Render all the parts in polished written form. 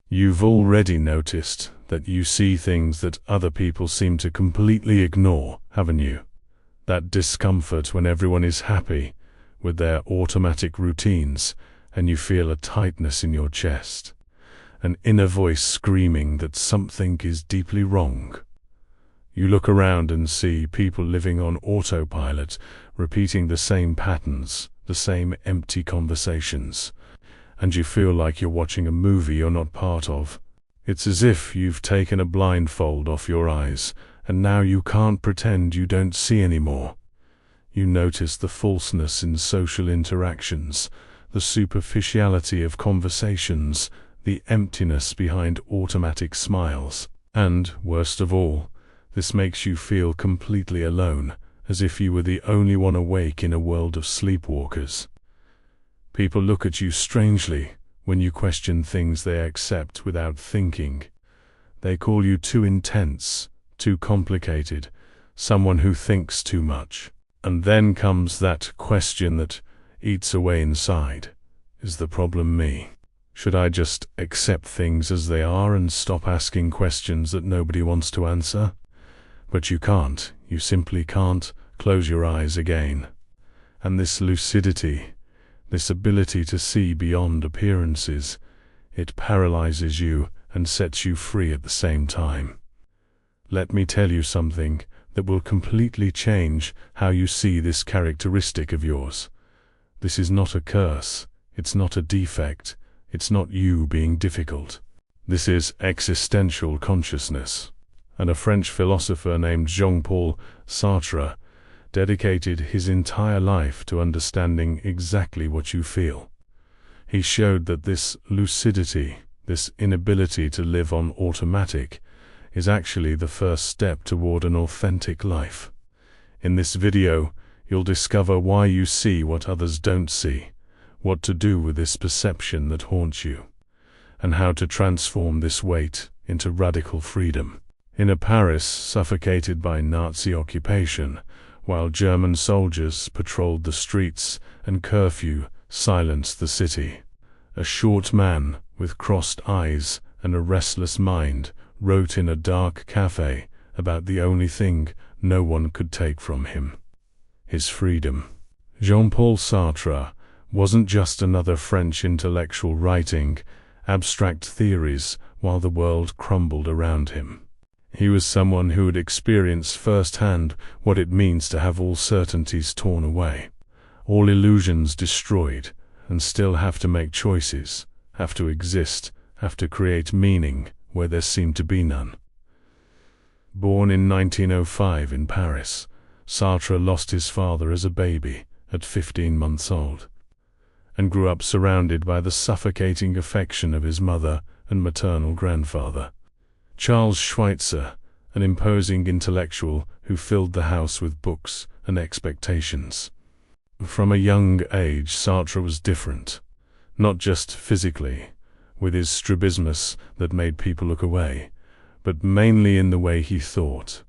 You've already noticed that you see things that other people seem to completely ignore, haven't you? That discomfort when everyone is happy with their automatic routines and you feel a tightness in your chest, an inner voice screaming that something is deeply wrong. You look around and see people living on autopilot, repeating the same patterns, the same empty conversations, and you feel like you're watching a movie you're not part of. It's as if you've taken a blindfold off your eyes, and now you can't pretend you don't see anymore. You notice the falseness in social interactions, the superficiality of conversations, the emptiness behind automatic smiles. And, worst of all, this makes you feel completely alone, as if you were the only one awake in a world of sleepwalkers. People look at you strangely when you question things they accept without thinking. They call you too intense, too complicated, someone who thinks too much. And then comes that question that eats away inside. Is the problem me? Should I just accept things as they are and stop asking questions that nobody wants to answer? But you can't. You simply can't close your eyes again. And this lucidity, this ability to see beyond appearances, it paralyzes you and sets you free at the same time. Let me tell you something that will completely change how you see this characteristic of yours. This is not a curse, it's not a defect, it's not you being difficult. This is existential consciousness. And a French philosopher named Jean-Paul Sartre dedicated his entire life to understanding exactly what you feel. He showed that this lucidity, this inability to live on automatic, is actually the first step toward an authentic life. In this video, you'll discover why you see what others don't see, what to do with this perception that haunts you, and how to transform this weight into radical freedom. In a Paris suffocated by Nazi occupation, while German soldiers patrolled the streets and curfew silenced the city, a short man with crossed eyes and a restless mind wrote in a dark cafe about the only thing no one could take from him: his freedom. Jean-Paul Sartre wasn't just another French intellectual writing abstract theories while the world crumbled around him. He was someone who had experienced firsthand what it means to have all certainties torn away, all illusions destroyed, and still have to make choices, have to exist, have to create meaning where there seemed to be none. Born in 1905 in Paris, Sartre lost his father as a baby at 15 months old, and grew up surrounded by the suffocating affection of his mother and maternal grandfather. Charles Schweitzer, an imposing intellectual who filled the house with books and expectations. From a young age, Sartre was different, not just physically, with his strabismus that made people look away, but mainly in the way he thought.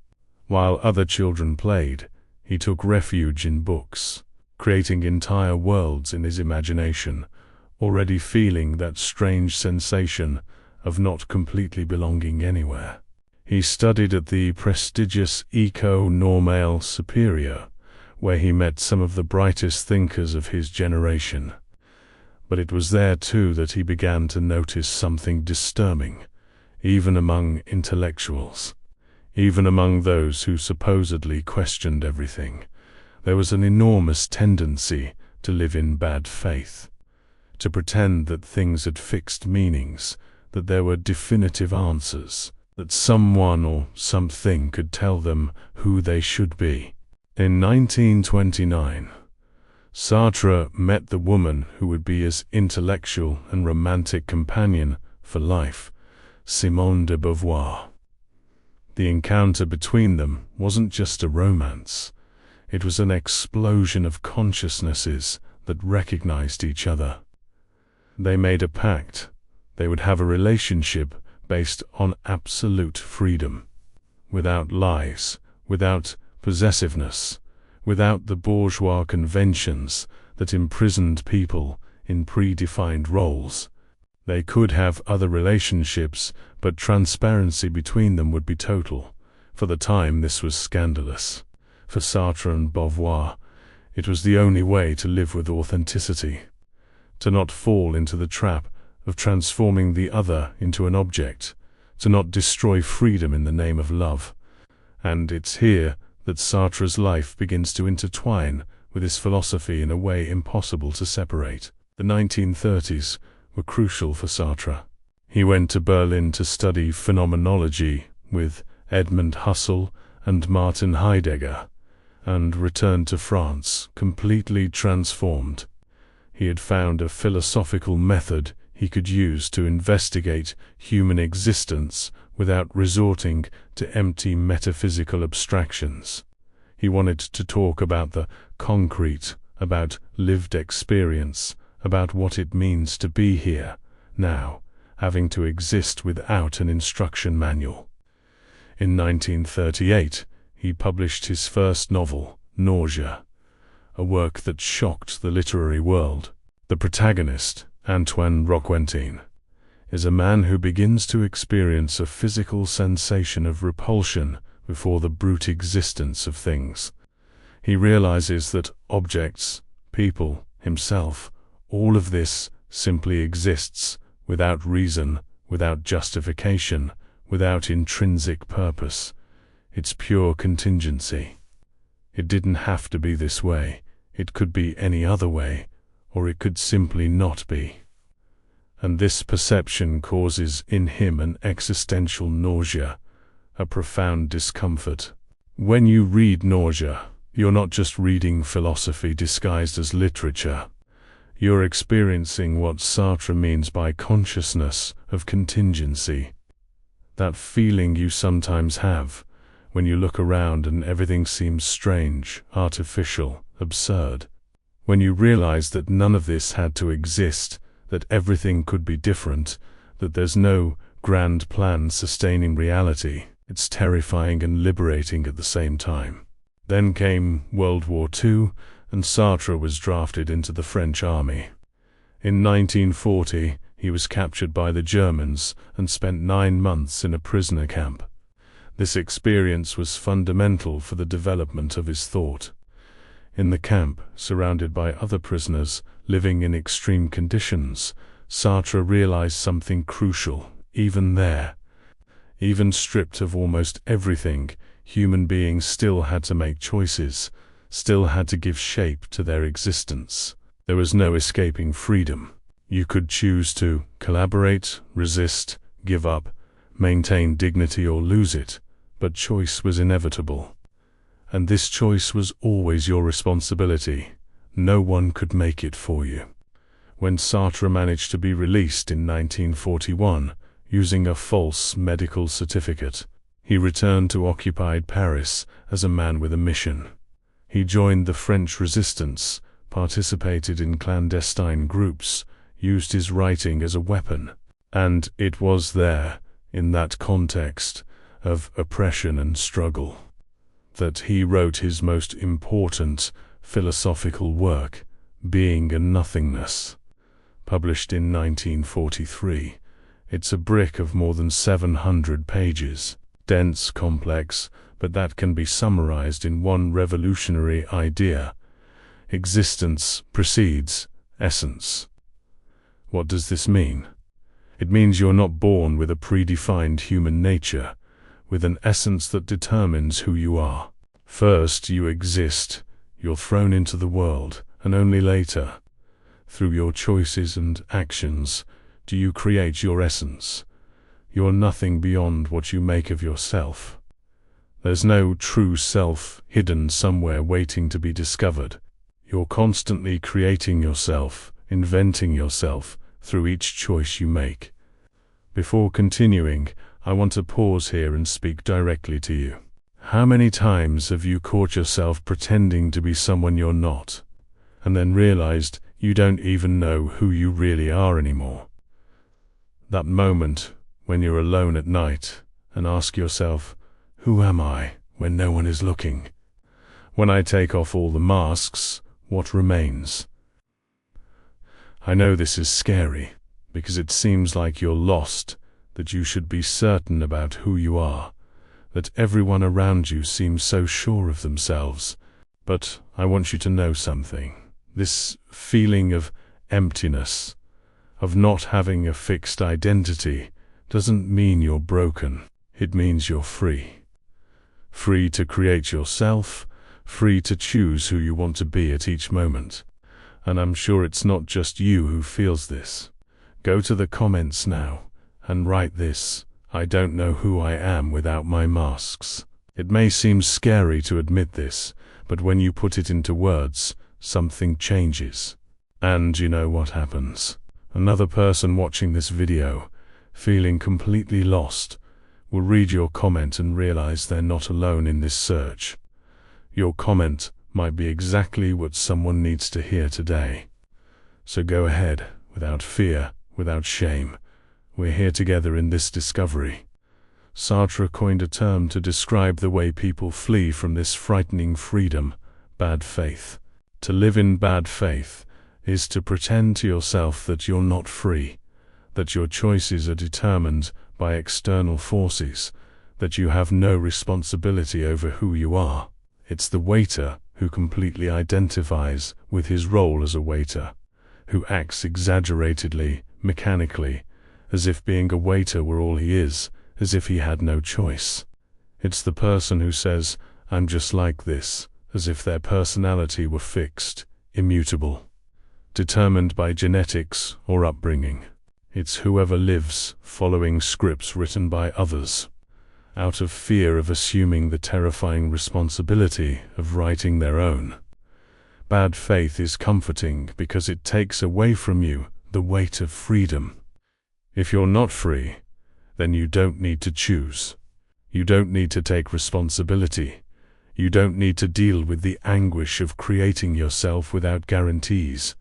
While other children played, he took refuge in books, creating entire worlds in his imagination, already feeling that strange sensation of not completely belonging anywhere. He studied at the prestigious École Normale Supérieure, where he met some of the brightest thinkers of his generation. But it was there too that he began to notice something disturbing, even among intellectuals, even among those who supposedly questioned everything. There was an enormous tendency to live in bad faith, to pretend that things had fixed meanings, that there were definitive answers, that someone or something could tell them who they should be. In 1929, Sartre met the woman who would be his intellectual and romantic companion for life, Simone de Beauvoir. The encounter between them wasn't just a romance. It was an explosion of consciousnesses that recognized each other. They made a pact. They would have a relationship based on absolute freedom, without lies, without possessiveness, without the bourgeois conventions that imprisoned people in predefined roles. They could have other relationships, but transparency between them would be total. For the time, this was scandalous. For Sartre and Beauvoir, it was the only way to live with authenticity, to not fall into the trap of transforming the other into an object, to not destroy freedom in the name of love. And it's here that Sartre's life begins to intertwine with his philosophy in a way impossible to separate. The 1930s were crucial for Sartre. He went to Berlin to study phenomenology with Edmund Husserl and Martin Heidegger, and returned to France completely transformed. He had found a philosophical method he could use to investigate human existence without resorting to empty metaphysical abstractions. He wanted to talk about the concrete, about lived experience, about what it means to be here, now, having to exist without an instruction manual. In 1938, he published his first novel, Nausea, a work that shocked the literary world. The protagonist, Antoine Roquentin, is a man who begins to experience a physical sensation of repulsion before the brute existence of things. He realizes that objects, people, himself, all of this simply exists without reason, without justification, without intrinsic purpose. It's pure contingency. It didn't have to be this way. It could be any other way, or it could simply not be. And this perception causes in him an existential nausea, a profound discomfort. When you read Nausea, you're not just reading philosophy disguised as literature. You're experiencing what Sartre means by consciousness of contingency. That feeling you sometimes have when you look around and everything seems strange, artificial, absurd. When you realize that none of this had to exist, that everything could be different, that there's no grand plan sustaining reality. It's terrifying and liberating at the same time. Then came World War II, and Sartre was drafted into the French army. In 1940, he was captured by the Germans and spent 9 months in a prisoner camp. This experience was fundamental for the development of his thought. In the camp, surrounded by other prisoners living in extreme conditions, Sartre realized something crucial. Even there, even stripped of almost everything, human beings still had to make choices, still had to give shape to their existence. There was no escaping freedom. You could choose to collaborate, resist, give up, maintain dignity or lose it, but choice was inevitable. And this choice was always your responsibility. No one could make it for you. When Sartre managed to be released in 1941, using a false medical certificate, he returned to occupied Paris as a man with a mission. He joined the French resistance, participated in clandestine groups, used his writing as a weapon. And it was there, in that context of oppression and struggle, that he wrote his most important philosophical work, Being and Nothingness. Published in 1943, it's a brick of more than 700 pages, dense, complex, but that can be summarized in one revolutionary idea: existence precedes essence. What does this mean? It means you're not born with a predefined human nature, with an essence that determines who you are. First, you exist, you're thrown into the world, and only later, through your choices and actions, do you create your essence. You're nothing beyond what you make of yourself. There's no true self hidden somewhere waiting to be discovered. You're constantly creating yourself, inventing yourself, through each choice you make. Before continuing, I want to pause here and speak directly to you. How many times have you caught yourself pretending to be someone you're not, and then realized you don't even know who you really are anymore? That moment when you're alone at night and ask yourself, who am I when no one is looking? When I take off all the masks, what remains? I know this is scary, because it seems like you're lost, that you should be certain about who you are, that everyone around you seems so sure of themselves. But I want you to know something. This feeling of emptiness, of not having a fixed identity, doesn't mean you're broken. It means you're free. Free to create yourself, free to choose who you want to be at each moment. And I'm sure it's not just you who feels this. Go to the comments now and write this: I don't know who I am without my masks. It may seem scary to admit this, but when you put it into words, something changes. And you know what happens? Another person watching this video, feeling completely lost, will read your comment and realize they're not alone in this search. Your comment might be exactly what someone needs to hear today. So go ahead, without fear, without shame. We're here together in this discovery. Sartre coined a term to describe the way people flee from this frightening freedom: bad faith. To live in bad faith is to pretend to yourself that you're not free, that your choices are determined by external forces, that you have no responsibility over who you are. It's the waiter who completely identifies with his role as a waiter, who acts exaggeratedly, mechanically, as if being a waiter were all he is, as if he had no choice. It's the person who says, "I'm just like this," as if their personality were fixed, immutable, determined by genetics or upbringing. It's whoever lives following scripts written by others, out of fear of assuming the terrifying responsibility of writing their own. Bad faith is comforting because it takes away from you the weight of freedom. If you're not free, then you don't need to choose. You don't need to take responsibility. You don't need to deal with the anguish of creating yourself without guarantees.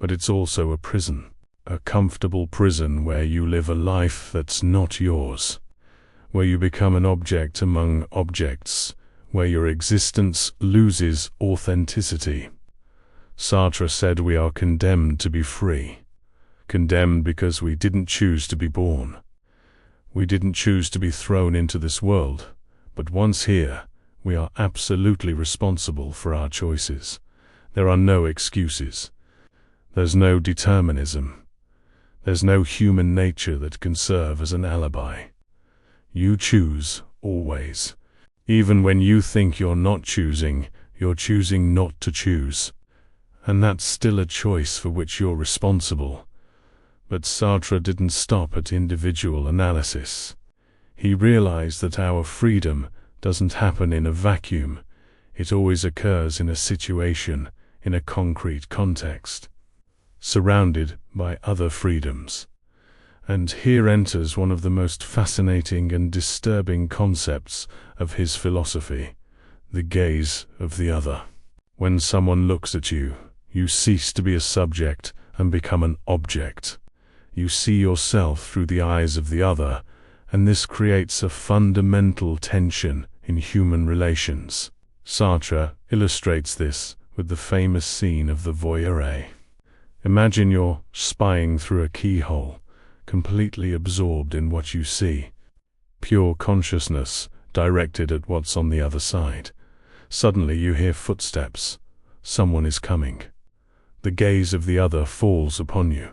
But it's also a prison, a comfortable prison where you live a life that's not yours, where you become an object among objects, where your existence loses authenticity. Sartre said we are condemned to be free. Condemned because we didn't choose to be born. We didn't choose to be thrown into this world, but once here, we are absolutely responsible for our choices. There are no excuses. There's no determinism. There's no human nature that can serve as an alibi. You choose, always. Even when you think you're not choosing, you're choosing not to choose. And that's still a choice for which you're responsible. But Sartre didn't stop at individual analysis. He realized that our freedom doesn't happen in a vacuum. It always occurs in a situation, in a concrete context, surrounded by other freedoms. And here enters one of the most fascinating and disturbing concepts of his philosophy: the gaze of the other. When someone looks at you, you cease to be a subject and become an object. You see yourself through the eyes of the other, and this creates a fundamental tension in human relations. Sartre illustrates this with the famous scene of the voyeur. Imagine you're spying through a keyhole, completely absorbed in what you see, pure consciousness directed at what's on the other side. Suddenly you hear footsteps. Someone is coming. The gaze of the other falls upon you.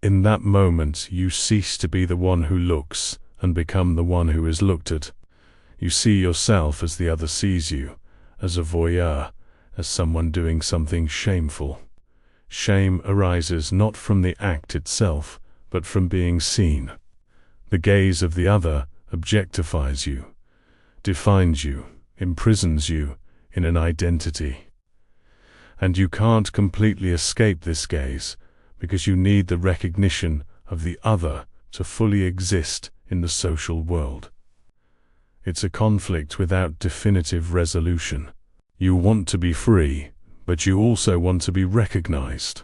In that moment, you cease to be the one who looks and become the one who is looked at. You see yourself as the other sees you, as a voyeur, as someone doing something shameful. Shame arises not from the act itself, but from being seen. The gaze of the other objectifies you, defines you, imprisons you in an identity. And you can't completely escape this gaze, because you need the recognition of the other to fully exist in the social world. It's a conflict without definitive resolution. You want to be free, but you also want to be recognized.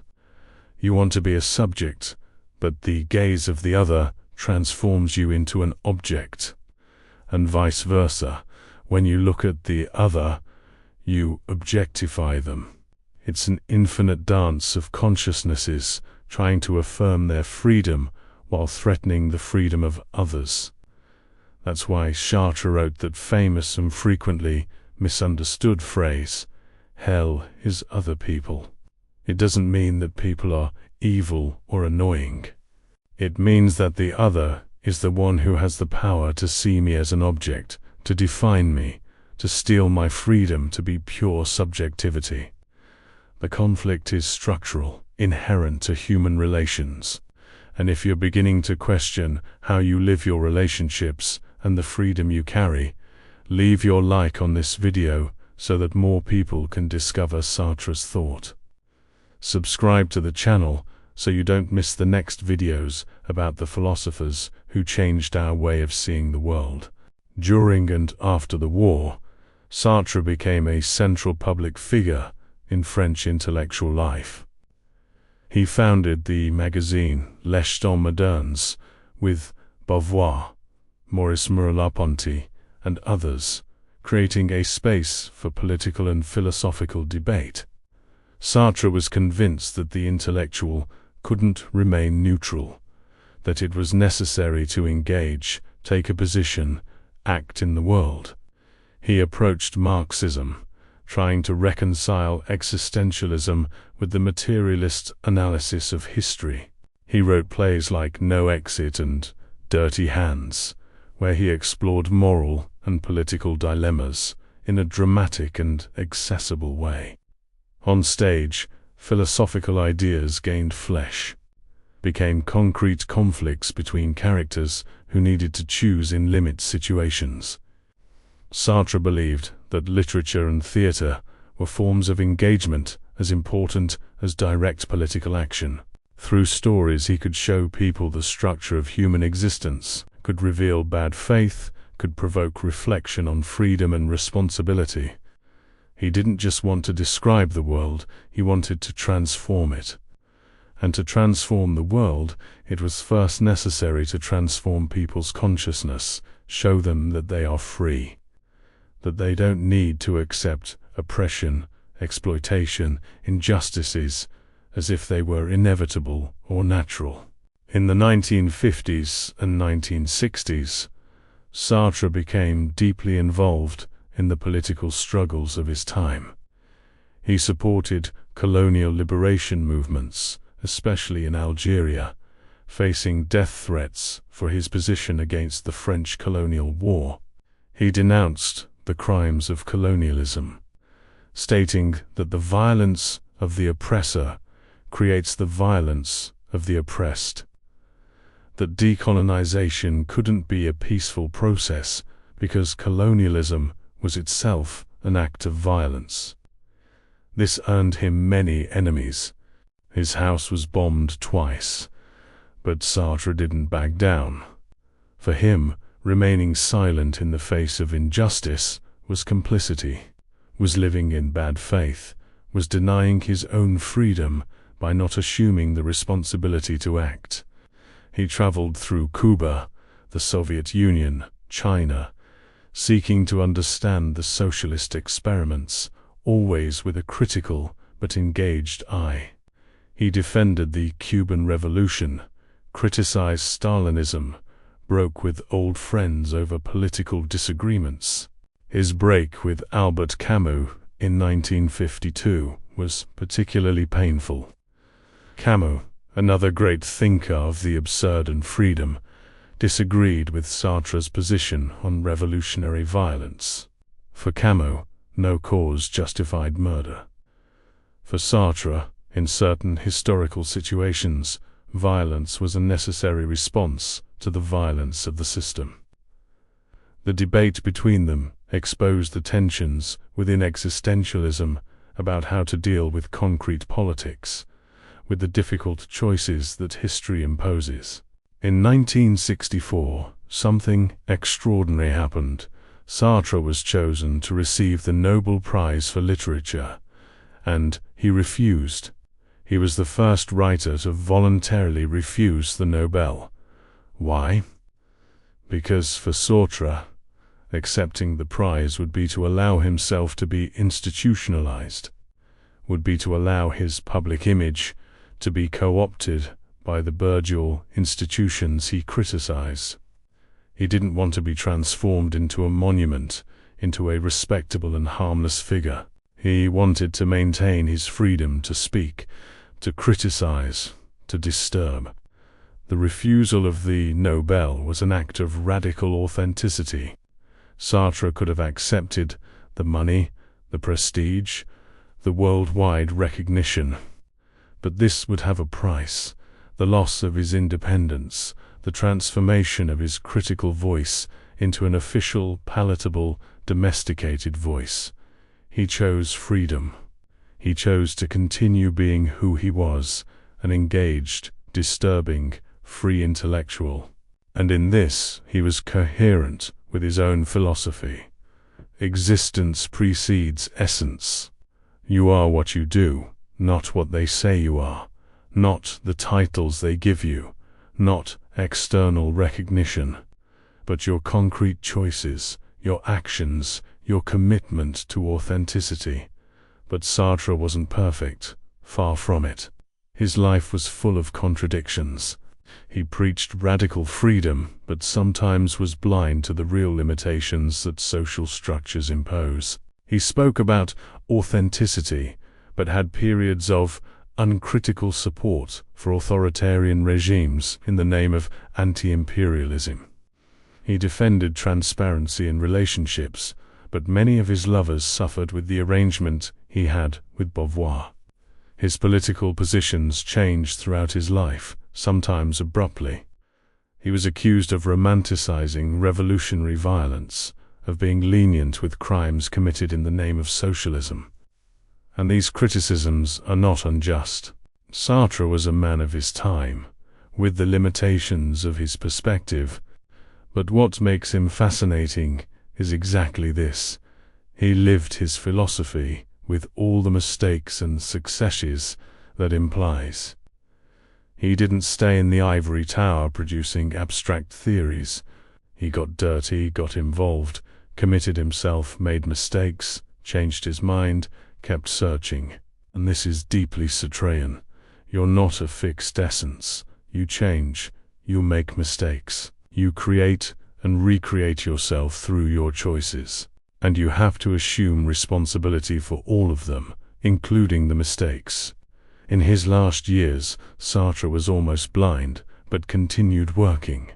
You want to be a subject, but the gaze of the other transforms you into an object. And vice versa. When you look at the other, you objectify them. It's an infinite dance of consciousnesses trying to affirm their freedom while threatening the freedom of others. That's why Sartre wrote that famous and frequently misunderstood phrase, "Hell is other people." It doesn't mean that people are evil or annoying. It means that the other is the one who has the power to see me as an object, to define me, to steal my freedom to be pure subjectivity. The conflict is structural, inherent to human relations. And if you're beginning to question how you live your relationships and the freedom you carry, leave your like on this video so that more people can discover Sartre's thought. Subscribe to the channel so you don't miss the next videos about the philosophers who changed our way of seeing the world. During and after the war, Sartre became a central public figure in French intellectual life. He founded the magazine Les Temps Modernes with Beauvoir, Maurice Merleau-Ponty, and others, creating a space for political and philosophical debate. Sartre was convinced that the intellectual couldn't remain neutral, that it was necessary to engage, take a position, act in the world. He approached Marxism, trying to reconcile existentialism with the materialist analysis of history. He wrote plays like No Exit and Dirty Hands, where he explored moral and political dilemmas in a dramatic and accessible way. On stage, philosophical ideas gained flesh, became concrete conflicts between characters who needed to choose in limit situations. Sartre believed that literature and theatre were forms of engagement as important as direct political action. Through stories he could show people the structure of human existence, could reveal bad faith, could provoke reflection on freedom and responsibility. He didn't just want to describe the world, he wanted to transform it. And to transform the world, it was first necessary to transform people's consciousness, show them that they are free, that they don't need to accept oppression, exploitation, injustices, as if they were inevitable or natural. In the 1950s and 1960s, Sartre became deeply involved in the political struggles of his time. He supported colonial liberation movements, especially in Algeria, facing death threats for his position against the French colonial war. He denounced the crimes of colonialism, stating that the violence of the oppressor creates the violence of the oppressed, that decolonization couldn't be a peaceful process because colonialism was itself an act of violence. This earned him many enemies. His house was bombed twice, but Sartre didn't back down. For him, remaining silent in the face of injustice was complicity, was living in bad faith, was denying his own freedom by not assuming the responsibility to act. He traveled through Cuba, the Soviet Union, China, seeking to understand the socialist experiments, always with a critical but engaged eye. He defended the Cuban Revolution, criticized Stalinism, broke with old friends over political disagreements. His break with Albert Camus in 1952 was particularly painful. Camus, another great thinker of the absurd and freedom, disagreed with Sartre's position on revolutionary violence. For Camus, no cause justified murder. For Sartre, in certain historical situations, violence was a necessary response to the violence of the system. The debate between them exposed the tensions within existentialism about how to deal with concrete politics, with the difficult choices that history imposes. In 1964, something extraordinary happened. Sartre was chosen to receive the Nobel Prize for Literature, and he refused. He was the first writer to voluntarily refuse the Nobel. Why? Because for Sartre, accepting the prize would be to allow himself to be institutionalized, would be to allow his public image to be co-opted by the bourgeois institutions he criticized. He didn't want to be transformed into a monument, into a respectable and harmless figure. He wanted to maintain his freedom to speak, to criticize, to disturb. The refusal of the Nobel was an act of radical authenticity. Sartre could have accepted the money, the prestige, the worldwide recognition. But this would have a price, the loss of his independence, the transformation of his critical voice into an official, palatable, domesticated voice. He chose freedom. He chose to continue being who he was, an engaged, disturbing, free intellectual. And in this, he was coherent with his own philosophy. Existence precedes essence. You are what you do, not what they say you are, not the titles they give you, not external recognition, but your concrete choices, your actions, your commitment to authenticity. But Sartre wasn't perfect, far from it. His life was full of contradictions. He preached radical freedom, but sometimes was blind to the real limitations that social structures impose. He spoke about authenticity, but had periods of uncritical support for authoritarian regimes in the name of anti-imperialism. He defended transparency in relationships, but many of his lovers suffered with the arrangement he had with Beauvoir. His political positions changed throughout his life, sometimes abruptly. He was accused of romanticizing revolutionary violence, of being lenient with crimes committed in the name of socialism. And these criticisms are not unjust. Sartre was a man of his time, with the limitations of his perspective. But what makes him fascinating is exactly this. He lived his philosophy with all the mistakes and successes that implies. He didn't stay in the ivory tower producing abstract theories. He got dirty, got involved, committed himself, made mistakes, changed his mind, kept searching. And this is deeply Sartrean. You're not a fixed essence. You change. You make mistakes. You create and recreate yourself through your choices. And you have to assume responsibility for all of them, including the mistakes. In his last years, Sartre was almost blind, but continued working.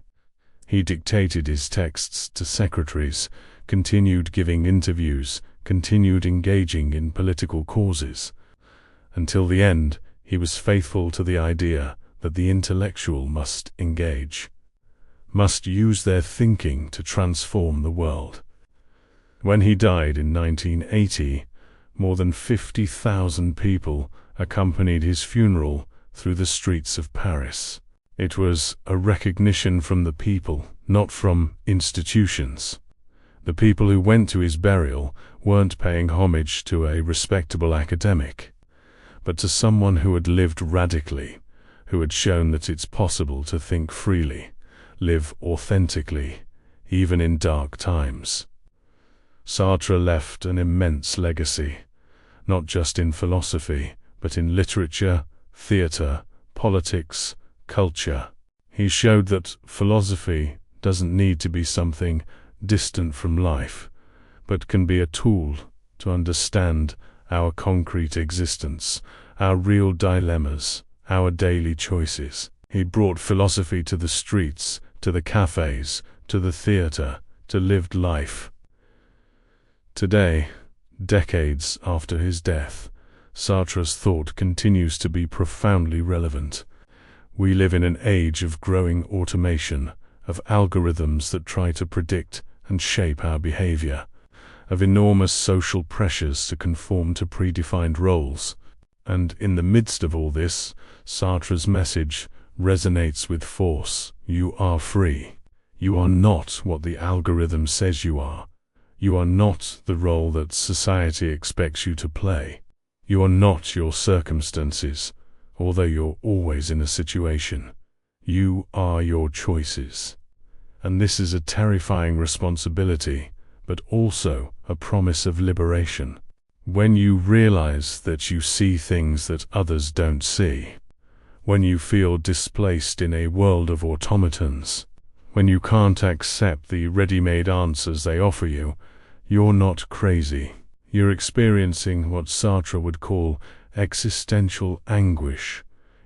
He dictated his texts to secretaries, continued giving interviews, continued engaging in political causes. Until the end, he was faithful to the idea that the intellectual must engage, must use their thinking to transform the world. When he died in 1980, more than 50,000 people accompanied his funeral through the streets of Paris. It was a recognition from the people, not from institutions. The people who went to his burial weren't paying homage to a respectable academic, but to someone who had lived radically, who had shown that it's possible to think freely, live authentically, even in dark times. Sartre left an immense legacy, not just in philosophy, but in literature, theater, politics, culture. He showed that philosophy doesn't need to be something distant from life, but can be a tool to understand our concrete existence, our real dilemmas, our daily choices. He brought philosophy to the streets, to the cafes, to the theater, to lived life. Today, decades after his death, Sartre's thought continues to be profoundly relevant. We live in an age of growing automation, of algorithms that try to predict and shape our behavior, of enormous social pressures to conform to predefined roles. And in the midst of all this, Sartre's message resonates with force. You are free. You are not what the algorithm says you are. You are not the role that society expects you to play. You are not your circumstances, although you're always in a situation. You are your choices. And this is a terrifying responsibility, but also a promise of liberation. When you realize that you see things that others don't see, when you feel displaced in a world of automatons, when you can't accept the ready-made answers they offer you, you're not crazy. You're experiencing what Sartre would call existential anguish.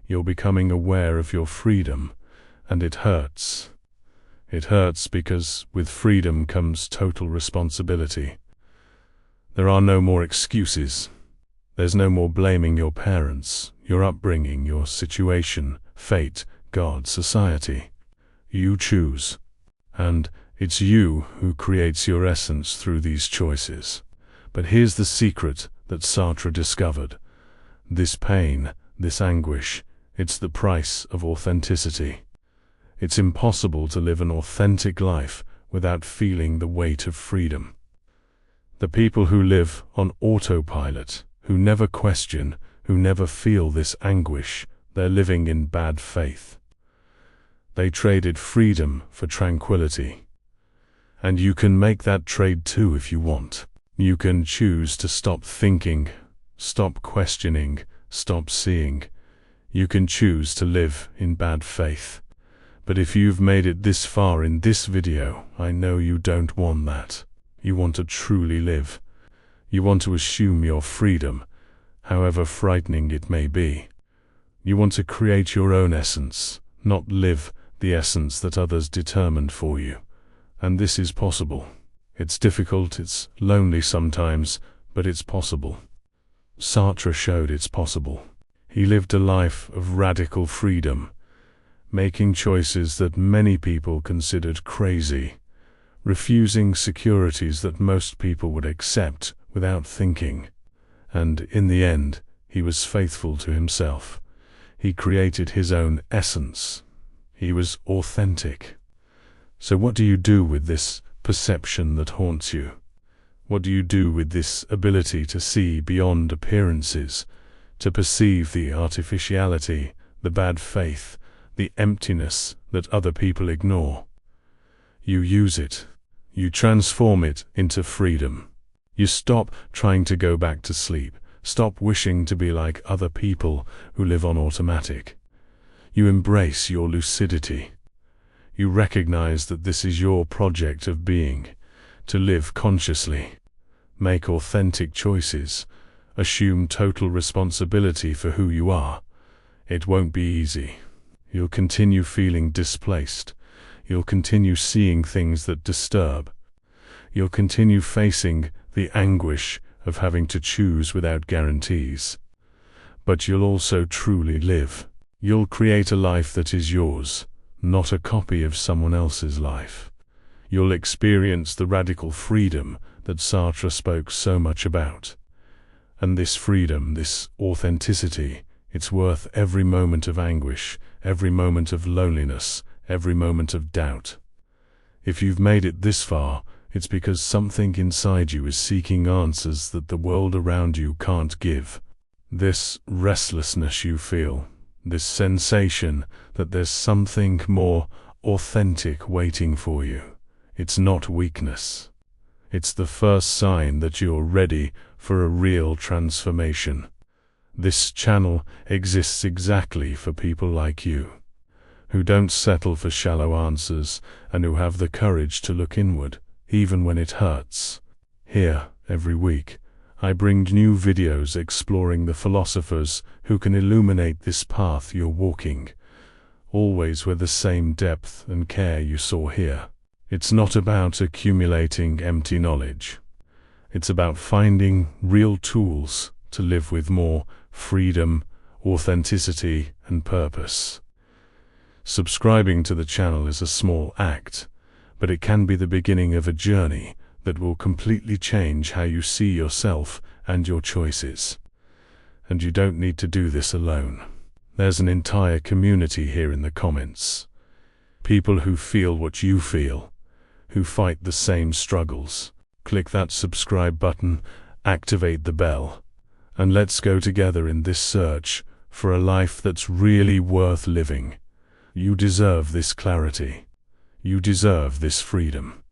You're becoming aware of your freedom, and it hurts. It hurts because with freedom comes total responsibility. There are no more excuses. There's no more blaming your parents, your upbringing, your situation, fate, God, society. You choose. And it's you who creates your essence through these choices. But here's the secret that Sartre discovered. This pain, this anguish, it's the price of authenticity. It's impossible to live an authentic life without feeling the weight of freedom. The people who live on autopilot, who never question, who never feel this anguish, they're living in bad faith. They traded freedom for tranquility. And you can make that trade too if you want. You can choose to stop thinking, stop questioning, stop seeing. You can choose to live in bad faith. But if you've made it this far in this video, I know you don't want that. You want to truly live. You want to assume your freedom, however frightening it may be. You want to create your own essence, not live the essence that others determined for you. And this is possible. It's difficult, it's lonely sometimes, but it's possible. Sartre showed it's possible. He lived a life of radical freedom, making choices that many people considered crazy, refusing securities that most people would accept without thinking. And in the end, he was faithful to himself. He created his own essence. He was authentic. So what do you do with this perception that haunts you? What do you do with this ability to see beyond appearances, to perceive the artificiality, the bad faith, the emptiness that other people ignore? You use it. You transform it into freedom. You stop trying to go back to sleep. Stop wishing to be like other people who live on automatic. You embrace your lucidity. You recognize that this is your project of being, to live consciously, make authentic choices, assume total responsibility for who you are. It won't be easy. You'll continue feeling displaced. You'll continue seeing things that disturb. You'll continue facing the anguish of having to choose without guarantees. But you'll also truly live. You'll create a life that is yours, not a copy of someone else's life. You'll experience the radical freedom that Sartre spoke so much about. And this freedom, this authenticity, it's worth every moment of anguish, every moment of loneliness, every moment of doubt. If you've made it this far, it's because something inside you is seeking answers that the world around you can't give. This restlessness you feel, this sensation that there's something more authentic waiting for you. It's not weakness. It's the first sign that you're ready for a real transformation. This channel exists exactly for people like you, who don't settle for shallow answers and who have the courage to look inward, even when it hurts. Here, every week, I bring new videos exploring the philosophers who can illuminate this path you're walking, always with the same depth and care you saw here. It's not about accumulating empty knowledge. It's about finding real tools to live with more freedom, authenticity, and purpose. Subscribing to the channel is a small act, but it can be the beginning of a journey that will completely change how you see yourself and your choices. And you don't need to do this alone. There's an entire community here in the comments. People who feel what you feel, who fight the same struggles. Click that subscribe button, activate the bell, and let's go together in this search for a life that's really worth living. You deserve this clarity. You deserve this freedom.